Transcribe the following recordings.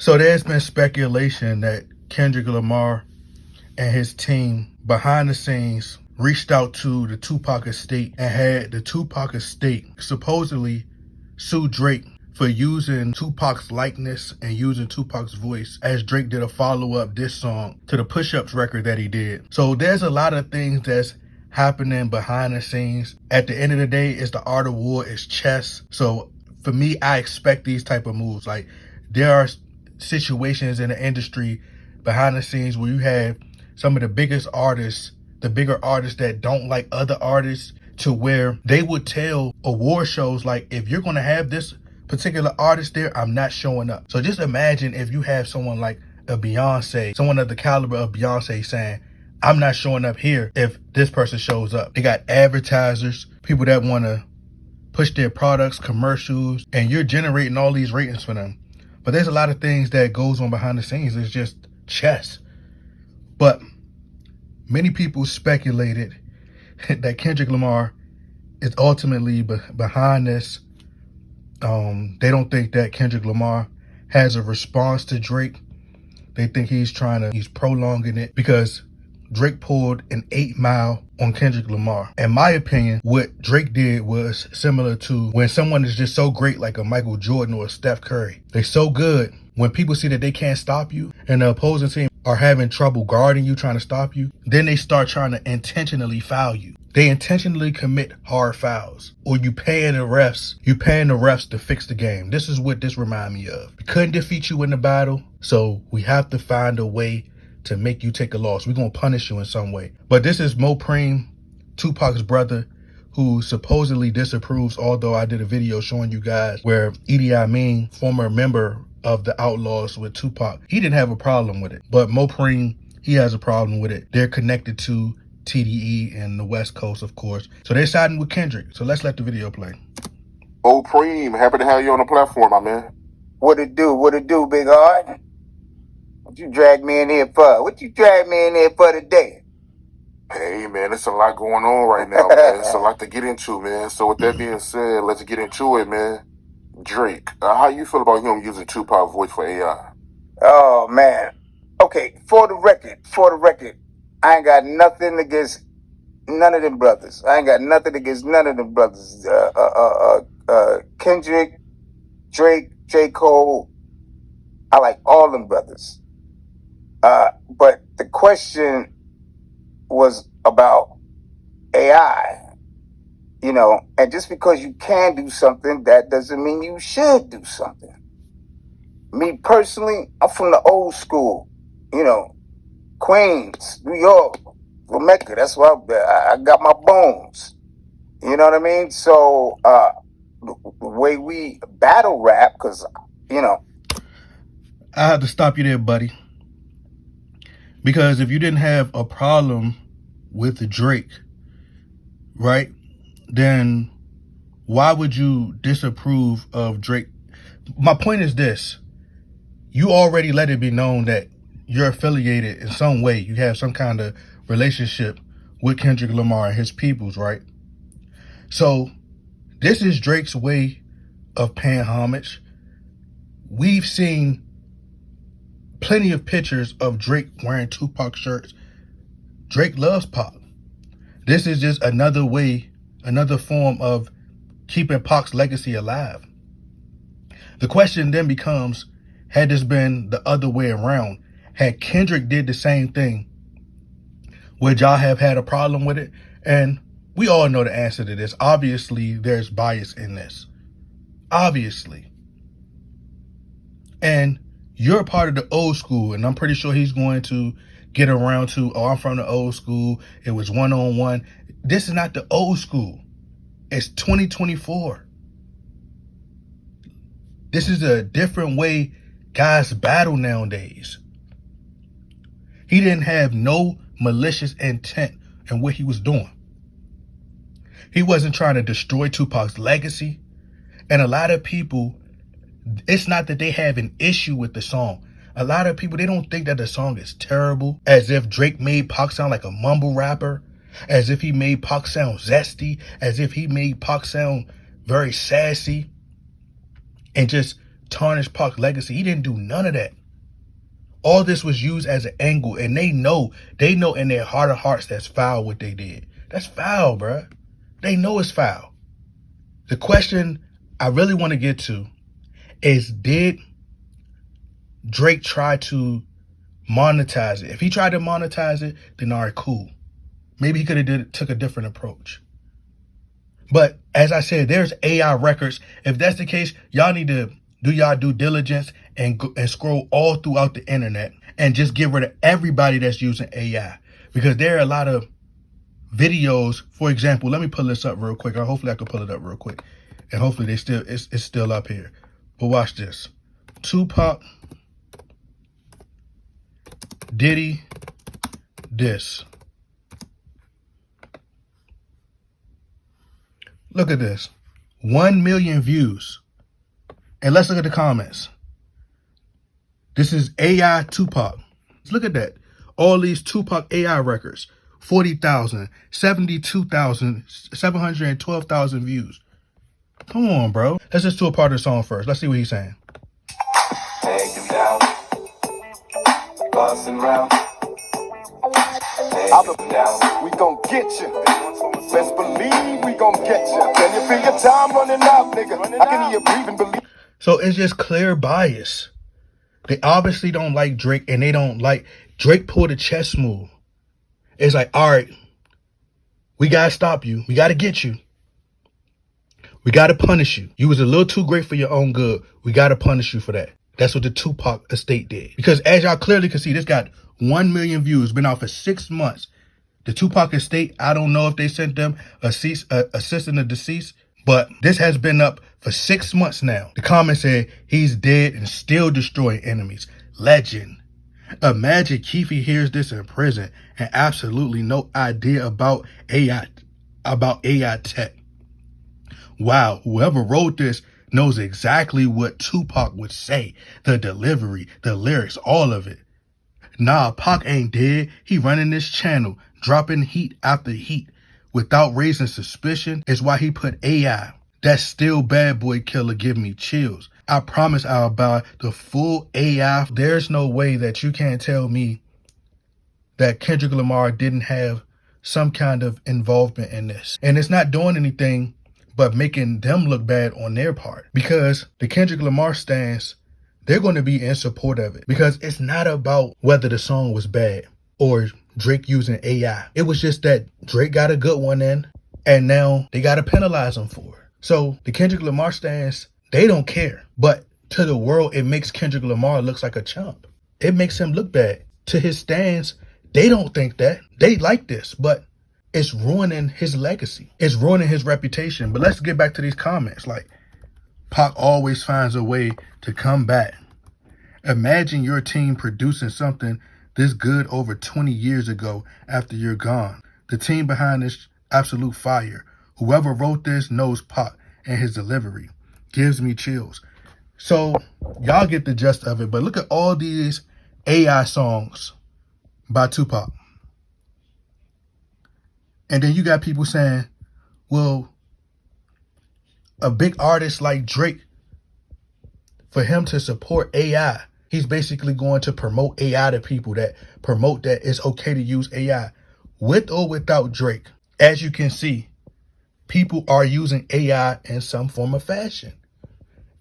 So there's been speculation that Kendrick Lamar and his team behind the scenes reached out to the Tupac estate and had the Tupac estate supposedly sue Drake for using Tupac's likeness and using Tupac's voice, as Drake did a follow-up diss song to the Push-Ups record that he did. So there's a lot of things that's happening behind the scenes. At the end of the day, it's the art of war, it's chess. So for me, I expect these type of moves. Like, there are situations in the industry behind the scenes where you have some of the biggest artists, the bigger artists that don't like other artists, to where they would tell award shows, like, if you're going to have this particular artist there, I'm not showing up. So just imagine if you have someone like a Beyonce, someone of the caliber of Beyonce, saying, I'm not showing up here if this person shows up. They got advertisers, people that want to push their products, commercials, and you're generating all these ratings for them. But there's a lot of things that goes on behind the scenes. It's just chess. But many people speculated that Kendrick Lamar is ultimately behind this. They don't think that Kendrick Lamar has a response to Drake. They think he's prolonging it because Drake pulled an 8 Mile on Kendrick Lamar. In my opinion, what Drake did was similar to when someone is just so great, like a Michael Jordan or a Steph Curry. They're so good, when people see that they can't stop you and the opposing team are having trouble guarding you, trying to stop you, then they start trying to intentionally foul you. They intentionally commit hard fouls, or you paying the refs to fix the game. This is what this remind me of. We couldn't defeat you in the battle, so we have to find a way to make you take a loss. We're going to punish you in some way. But this is Mopreme, Tupac's brother, who supposedly disapproves, although I did a video showing you guys where Idi Amin, former member of the Outlaws with Tupac, he didn't have a problem with it. But Mopreme, he has a problem with it. They're connected to TDE and the West Coast, of course. So they're siding with Kendrick. So let's let the video play. Mopreme, happy to have you on the platform, my man. What it do, big art? What you drag me in here for? What you drag me in here for today? Hey, man, it's a lot going on right now, man. It's a lot to get into, man. So with that being said, let's get into it, man. Drake, how you feel about him using Tupac's voice for AI? Oh, man. Okay, for the record, I ain't got nothing against none of them brothers. Kendrick, Drake, J. Cole, I like all them brothers. But the question was about AI, and just because you can do something, that doesn't mean you should do something. Me personally, I'm from the old school, Queens, New York, Mecca. That's why I got my bones. You know what I mean? So the way we battle rap, because, I have to stop you there, buddy. Because if you didn't have a problem with Drake, right, then why would you disapprove of Drake? My point is this. You already let it be known that you're affiliated in some way. You have some kind of relationship with Kendrick Lamar and his peoples, right? So this is Drake's way of paying homage. We've seen plenty of pictures of Drake wearing Tupac shirts. Drake loves Pac. This is just another way, another form of keeping Pac's legacy alive. The question then becomes, had this been the other way around, had Kendrick did the same thing, would y'all have had a problem with it? And we all know the answer to this. Obviously, there's bias in this. Obviously. And you're part of the old school, and I'm pretty sure he's going to get around to, oh, I'm from the old school. It was one-on-one. This is not the old school. It's 2024. This is a different way guys battle nowadays. He didn't have no malicious intent in what he was doing. He wasn't trying to destroy Tupac's legacy. And a lot of people, it's not that they have an issue with the song. A lot of people, they don't think that the song is terrible, as if Drake made Pac sound like a mumble rapper, as if he made Pac sound zesty, as if he made Pac sound very sassy, and just tarnish Pac's legacy. He didn't do none of that. All this was used as an angle, and they know in their heart of hearts that's foul what they did. That's foul, bruh. They know it's foul. The question I really want to get to is, did Drake try to monetize it? If he tried to monetize it, then all right, cool. Maybe he could have took a different approach. But as I said, there's AI records. If that's the case, y'all need to do y'all due diligence and scroll all throughout the internet and just get rid of everybody that's using AI. Because there are a lot of videos. For example, let me pull this up real quick. Or hopefully I can pull it up real quick. And hopefully it's still up here. But watch this. Tupac, Diddy, this. Look at this. 1 million views. And let's look at the comments. This is AI Tupac. Look at that. All these Tupac AI records. 40,000, 72,000, 712,000 views. Come on, bro. Let's just do a part of the song first. Let's see what he's saying. Take him down. Bustin' round. Down. We gon' get you. Best believe we gon' get you. Can you feel your time running out, nigga? I can hear you breathing, believe. So it's just clear bias. They obviously don't like Drake, and they don't like Drake pulled a chess move. It's like, all right, we gotta stop you. We gotta get you. We gotta punish you. You was a little too great for your own good. We gotta punish you for that. That's what the Tupac estate did. Because as y'all clearly can see, this got 1 million views, been out for 6 months. The Tupac estate, I don't know if they sent them a cease and desist, but this has been up for 6 months now. The comment said, he's dead and still destroying enemies. Legend. Imagine Keefe hears this in prison and absolutely no idea about AI tech. Wow, whoever wrote this knows exactly what Tupac would say. The delivery, the lyrics, all of it. Nah, Pac ain't dead. He running this channel, dropping heat after heat without raising suspicion. Is why he put AI. That still bad boy killer give me chills. I promise I'll buy the full AI. There's no way that you can't tell me that Kendrick Lamar didn't have some kind of involvement in this. And it's not doing anything but making them look bad on their part. Because the Kendrick Lamar stance, they're going to be in support of it. Because it's not about whether the song was bad or Drake using AI. It was just that Drake got a good one in, and now they got to penalize him for it. So the Kendrick Lamar stance, they don't care. But to the world, it makes Kendrick Lamar look like a chump. It makes him look bad. To his stance, they don't think that. They like this, but it's ruining his legacy. It's ruining his reputation. But let's get back to these comments. Like, Pac always finds a way to come back. Imagine your team producing something this good over 20 years ago after you're gone. The team behind this absolute fire. Whoever wrote this knows Pac, and his delivery gives me chills. So y'all get the gist of it, but look at all these AI songs by Tupac. And then you got people saying, well, a big artist like Drake, for him to support AI, he's basically going to promote AI to people, that promote that it's okay to use AI. With or without Drake, as you can see, people are using AI in some form of fashion.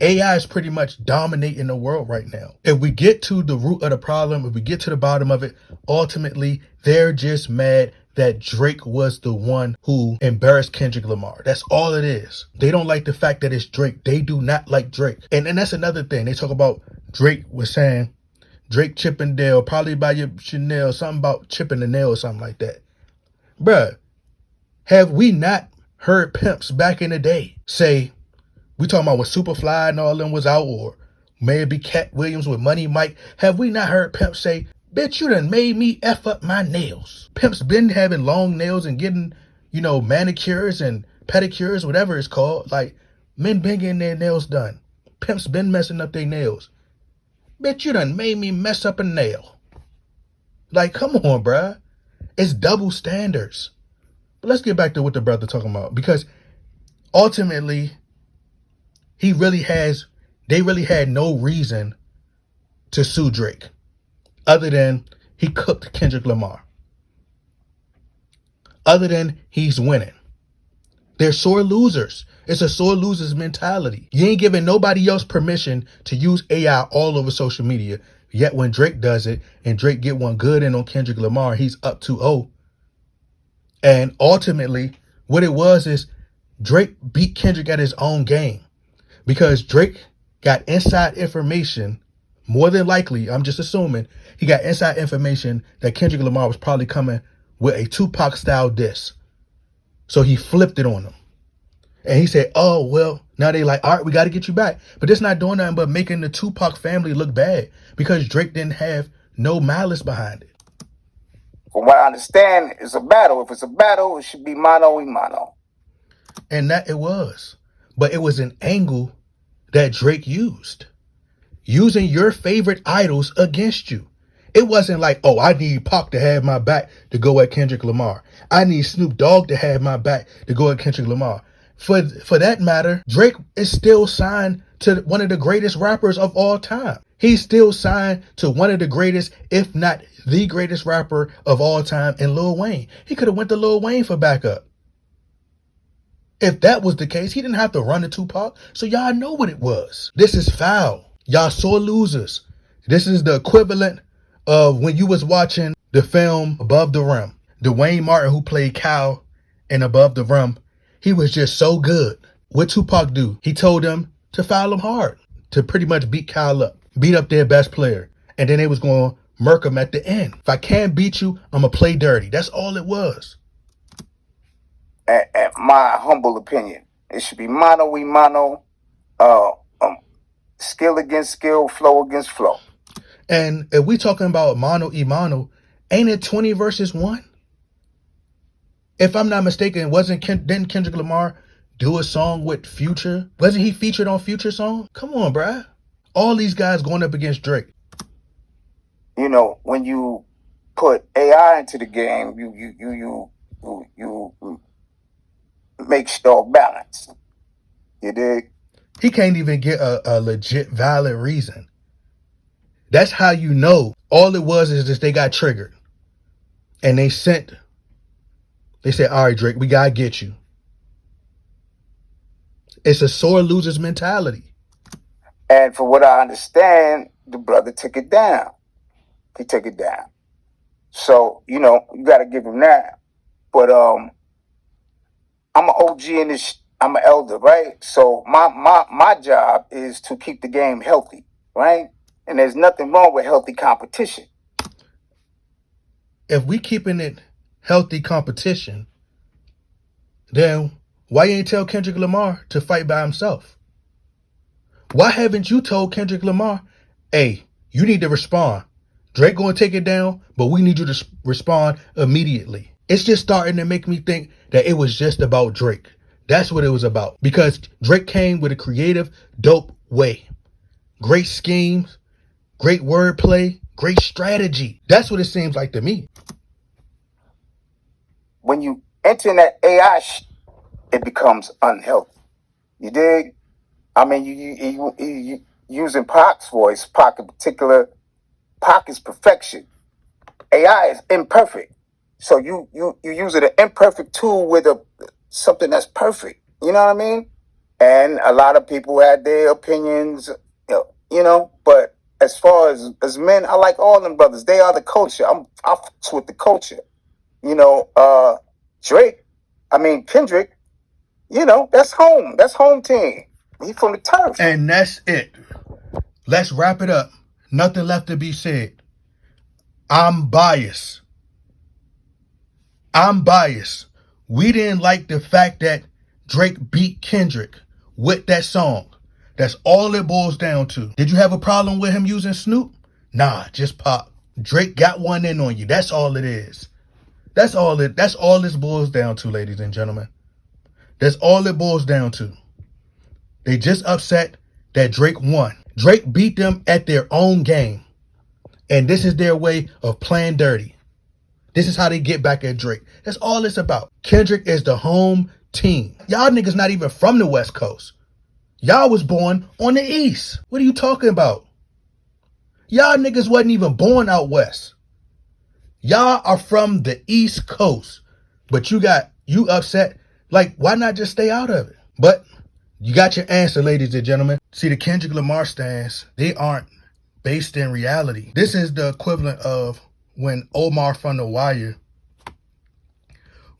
AI is pretty much dominating the world right now. If we get to the root of the problem, if we get to the bottom of it, ultimately, they're just mad that Drake was the one who embarrassed Kendrick Lamar. That's all it is. They don't like the fact that it's Drake. They do not like Drake. And that's another thing. They talk about Drake was saying, Drake Chippendale, probably by your Chanel, something about chipping the nail or something like that. Bruh, have we not heard pimps back in the day say, we talking about when Superfly and all them was out, or maybe Cat Williams with Money Mike. Have we not heard pimps say, bitch, you done made me F up my nails? Pimps been having long nails and getting, manicures and pedicures, whatever it's called. Like, men been getting their nails done. Pimps been messing up their nails. Bitch, you done made me mess up a nail. Like, come on, bruh. It's double standards. But let's get back to what the brother talking about. Because ultimately, he really has They really had no reason to sue Drake other than he cooked Kendrick Lamar. Other than he's winning. They're sore losers. It's a sore losers mentality. You ain't giving nobody else permission to use AI all over social media. Yet when Drake does it and Drake get one good in on Kendrick Lamar, he's up 2-0. And ultimately, what it was is Drake beat Kendrick at his own game because Drake got inside information. More than likely, I'm just assuming, he got inside information that Kendrick Lamar was probably coming with a Tupac style diss. So he flipped it on him. And he said, oh, well, now they like, all right, we got to get you back. But it's not doing nothing but making the Tupac family look bad because Drake didn't have no malice behind it. From what I understand, it's a battle. If it's a battle, it should be mano a mano. And that it was. But it was an angle that Drake used. Using your favorite idols against you. It wasn't like, oh, I need Pac to have my back to go at Kendrick Lamar. I need Snoop Dogg to have my back to go at Kendrick Lamar. For that matter, Drake is still signed to one of the greatest rappers of all time. He's still signed to one of the greatest, if not the greatest rapper of all time in Lil Wayne. He could have went to Lil Wayne for backup. If that was the case, he didn't have to run to Tupac. So y'all know what it was. This is foul. Y'all sore losers. This is the equivalent of when you was watching the film Above the Rim. Dwayne Martin, who played Cal in Above the Rim, he was just so good. What Tupac do? He told them to foul him hard, to pretty much beat Cal up, beat up their best player. And then they was going to murk him at the end. If I can't beat you, I'm going to play dirty. That's all it was. At my humble opinion, it should be mano a mano, skill against skill, flow against flow. And if we talking about mano a mano, ain't it 20 versus 1? If I'm not mistaken, didn't Kendrick Lamar do a song with Future? Wasn't he featured on Future song? Come on, bruh. All these guys going up against Drake. You know, when you put AI into the game, you make sure balance. You dig? He can't even get a legit valid reason. That's how you know. All it was is just they got triggered. And they said, all right, Drake, we got to get you. It's a sore loser's mentality. And for what I understand, the brother took it down. He took it down. So, you know, you got to give him that. But I'm an OG in this, I'm an elder, right? So my job is to keep the game healthy, right? And there's nothing wrong with healthy competition. If we keeping it healthy competition, then why you ain't tell Kendrick Lamar to fight by himself? Why haven't you told Kendrick Lamar, hey, you need to respond. Drake going to take it down, but we need you to respond immediately. It's just starting to make me think that it was just about Drake. That's what it was about. Because Drake came with a creative, dope way. Great schemes, great wordplay, great strategy. That's what it seems like to me. When you enter in that AI, it becomes unhealthy. You dig? I mean, you using Pac's voice, Pac in particular. Pac is perfection. AI is imperfect. So you using an imperfect tool with something that's perfect. You know what I mean? And a lot of people had their opinions, you know. But as far as men, I like all them brothers. They are the culture. I fucks with the culture. You know, Kendrick, you know, that's home. That's home team. He from the turf. And that's it. Let's wrap it up. Nothing left to be said. I'm biased. We didn't like the fact that Drake beat Kendrick with that song. That's all it boils down to. Did you have a problem with him using Snoop? Nah, just Pop. Drake got one in on you. That's all it is. That's all this boils down to, ladies and gentlemen. That's all it boils down to. They just upset that Drake won. Drake beat them at their own game. And this is their way of playing dirty. This is how they get back at Drake. That's all it's about. Kendrick is the home team. Y'all niggas not even from the West Coast. Y'all was born on the East. What are you talking about? Y'all niggas wasn't even born out West. Y'all are from the East Coast. But you upset. Like, why not just stay out of it? But you got your answer, ladies and gentlemen. See, the Kendrick Lamar stands, they aren't based in reality. This is the equivalent of when Omar from The Wire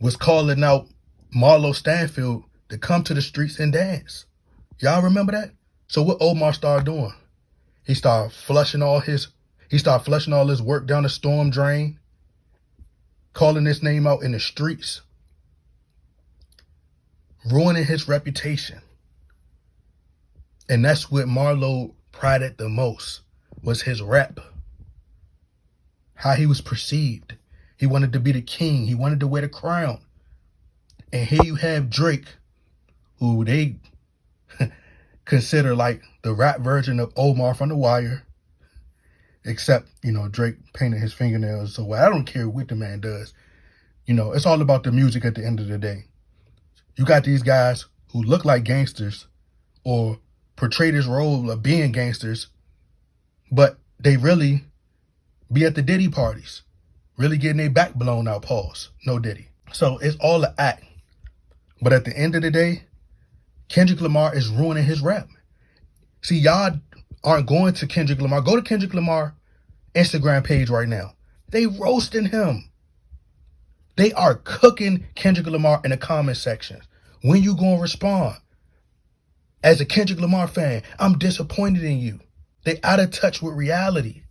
was calling out Marlo Stanfield to come to the streets and dance. Y'all remember that? So what Omar started doing? He started flushing all his work down the storm drain, calling his name out in the streets, ruining his reputation. And that's what Marlo prided the most, was his rap. How he was perceived. He wanted to be the king. He wanted to wear the crown. And here you have Drake, who they consider like the rap version of Omar from The Wire. Except, Drake painted his fingernails. So I don't care what the man does. It's all about the music at the end of the day. You got these guys who look like gangsters or portray this role of being gangsters, but they really be at the Diddy parties, really getting their back blown out, pause, no Diddy. So it's all an act. But at the end of the day, Kendrick Lamar is ruining his rap. See, y'all aren't going to Kendrick Lamar. Go to Kendrick Lamar Instagram page right now. They roasting him. They are cooking Kendrick Lamar in the comment section. When you gonna respond? As a Kendrick Lamar fan, I'm disappointed in you. They out of touch with reality.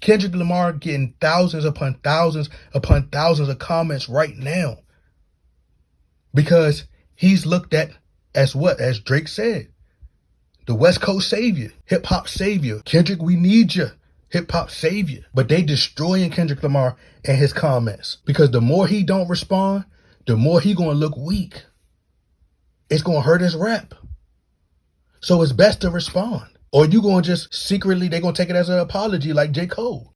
Kendrick Lamar getting thousands upon thousands upon thousands of comments right now. Because he's looked at as what? As Drake said, the West Coast savior, hip hop savior. Kendrick, we need you. Hip hop savior. But they destroying Kendrick Lamar and his comments. Because the more he don't respond, the more he gonna look weak. It's gonna hurt his rap. So it's best to respond. Or you gonna just secretly, they gonna take it as an apology like J. Cole.